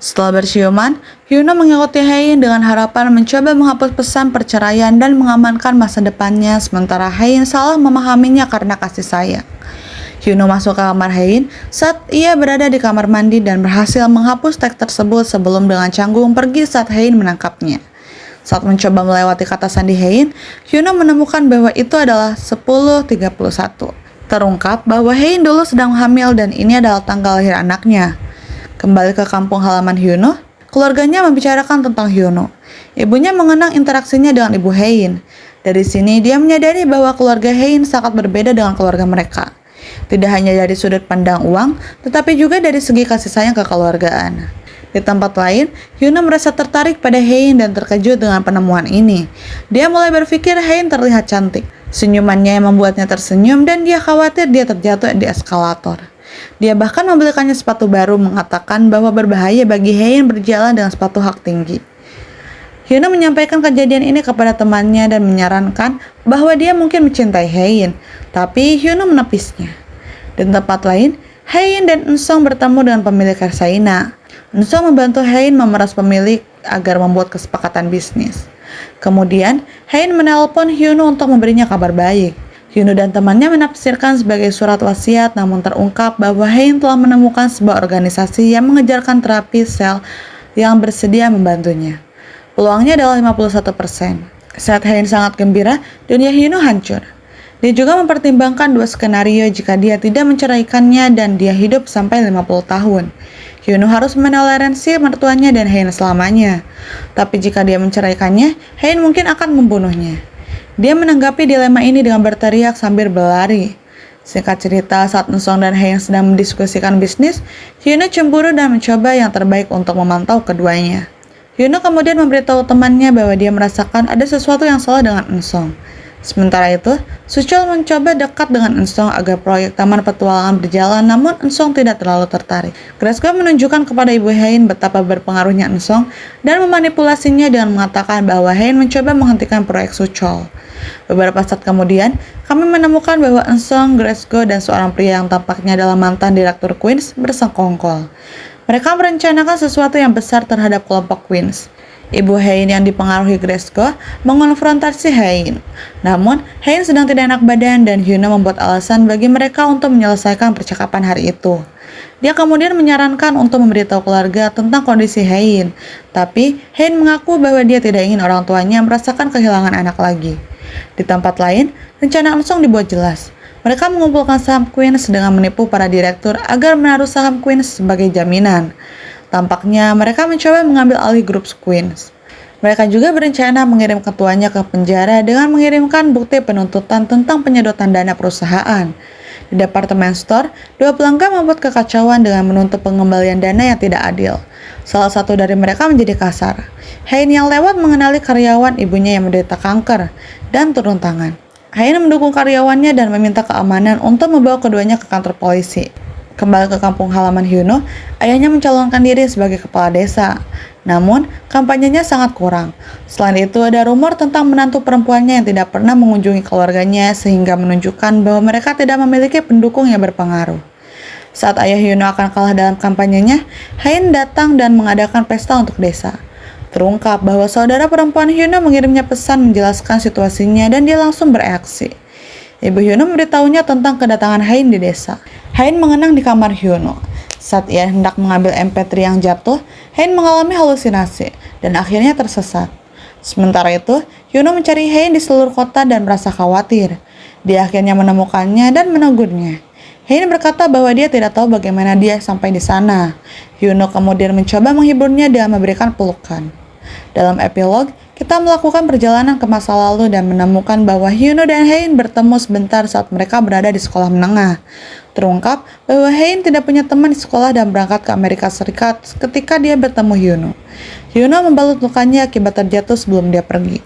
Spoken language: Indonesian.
Setelah bersiuman, Hyuno mengikuti Hein dengan harapan mencoba menghapus pesan perceraian dan mengamankan masa depannya, sementara Hein salah memahaminya karena kasih sayang. Hyuno masuk ke kamar Hein saat ia berada di kamar mandi dan berhasil menghapus teks tersebut sebelum dengan canggung pergi saat Hein menangkapnya. Saat mencoba melewati kata sandi Hein, Hyuno menemukan bahwa itu adalah 10.31. Terungkap bahwa Hein dulu sedang hamil dan ini adalah tanggal lahir anaknya. Kembali ke kampung halaman Hyuno, keluarganya membicarakan tentang Hyuno. Ibunya mengenang interaksinya dengan ibu Hein. Dari sini dia menyadari bahwa keluarga Hein sangat berbeda dengan keluarga mereka. Tidak hanya dari sudut pandang uang, tetapi juga dari segi kasih sayang kekeluargaan. Di tempat lain, Hyuno merasa tertarik pada Hein dan terkejut dengan penemuan ini. Dia mulai berpikir Hein terlihat cantik. Senyumannya yang membuatnya tersenyum dan dia khawatir dia terjatuh di eskalator. Dia bahkan membelikannya sepatu baru, mengatakan bahwa berbahaya bagi Hein berjalan dengan sepatu hak tinggi. Hyuno menyampaikan kejadian ini kepada temannya dan menyarankan bahwa dia mungkin mencintai Hein, tapi Hyuno menepisnya. Di tempat lain, Hein dan Eun-sung bertemu dengan pemilik Ersaina. Eun-sung membantu Hein memeras pemilik agar membuat kesepakatan bisnis. Kemudian, Hein menelpon Hyuno untuk memberinya kabar baik. Hyuno dan temannya menafsirkan sebagai surat wasiat, namun terungkap bahwa Hein telah menemukan sebuah organisasi yang mengejarkan terapi sel yang bersedia membantunya. Peluangnya adalah 51%. Saat Hein sangat gembira, dunia Hyuno hancur. Dia juga mempertimbangkan dua skenario jika dia tidak menceraikannya dan dia hidup sampai 50 tahun. Hyuno harus menoleransi mertuanya dan Hein selamanya. Tapi jika dia menceraikannya, Hein mungkin akan membunuhnya. Dia menanggapi dilema ini dengan berteriak sambil berlari. Singkat cerita, saat Eun-sung dan Hein sedang mendiskusikan bisnis, Hyuno cemburu dan mencoba yang terbaik untuk memantau keduanya. Hyuno kemudian memberitahu temannya bahwa dia merasakan ada sesuatu yang salah dengan Eun-sung. Sementara itu, Suchol mencoba dekat dengan Eun-sung agar proyek Taman Petualangan berjalan, namun Eun-sung tidak terlalu tertarik. Grace-go menunjukkan kepada ibu Hein betapa berpengaruhnya Eun-sung dan memanipulasinya dengan mengatakan bahwa Hein mencoba menghentikan proyek Suchol. Beberapa saat kemudian, kami menemukan bahwa Eun-sung, Grace-go, dan seorang pria yang tampaknya adalah mantan direktur Queens bersengkongkol. Mereka merencanakan sesuatu yang besar terhadap kelompok Queens. Ibu Hein yang dipengaruhi Grace-go mengonfrontasi Hein. Namun, Hein sedang tidak enak badan dan Hyuno membuat alasan bagi mereka untuk menyelesaikan percakapan hari itu. Dia kemudian menyarankan untuk memberitahu keluarga tentang kondisi Hein. Tapi, Hein mengaku bahwa dia tidak ingin orang tuanya merasakan kehilangan anak lagi. Di tempat lain, rencana Eun-sung dibuat jelas. Mereka mengumpulkan saham Queens dengan menipu para direktur agar menaruh saham Queens sebagai jaminan. Tampaknya mereka mencoba mengambil alih grup Queens. Mereka juga berencana mengirim ketuanya ke penjara dengan mengirimkan bukti penuntutan tentang penyedotan dana perusahaan. Di departemen store, dua pelanggan membuat kekacauan dengan menuntut pengembalian dana yang tidak adil. Salah satu dari mereka menjadi kasar. Hein yang lewat mengenali karyawan ibunya yang menderita kanker dan turun tangan. Hein mendukung karyawannya dan meminta keamanan untuk membawa keduanya ke kantor polisi. Kembali ke kampung halaman Hyuno, ayahnya mencalonkan diri sebagai kepala desa. Namun, kampanyenya sangat kurang. Selain itu, ada rumor tentang menantu perempuannya yang tidak pernah mengunjungi keluarganya sehingga menunjukkan bahwa mereka tidak memiliki pendukung yang berpengaruh. Saat ayah Hyuno akan kalah dalam kampanyenya, Hein datang dan mengadakan pesta untuk desa. Terungkap bahwa saudara perempuan Hyuno mengirimnya pesan menjelaskan situasinya dan dia langsung bereaksi. Ibu Hyuno memberitahunya tentang kedatangan Hein di desa. Hein mengenang di kamar Hyuno. Saat ia hendak mengambil MP3 yang jatuh, Hein mengalami halusinasi dan akhirnya tersesat. Sementara itu, Hyuno mencari Hein di seluruh kota dan merasa khawatir. Dia akhirnya menemukannya dan menegurnya. Hein berkata bahwa dia tidak tahu bagaimana dia sampai di sana. Hyuno kemudian mencoba menghiburnya dengan memberikan pelukan. Dalam epilog, kita melakukan perjalanan ke masa lalu dan menemukan bahwa Hyuno dan Hein bertemu sebentar saat mereka berada di sekolah menengah. Terungkap bahwa Hein tidak punya teman di sekolah dan berangkat ke Amerika Serikat ketika dia bertemu Hyuno. Hyuno membalut lukanya akibat terjatuh sebelum dia pergi.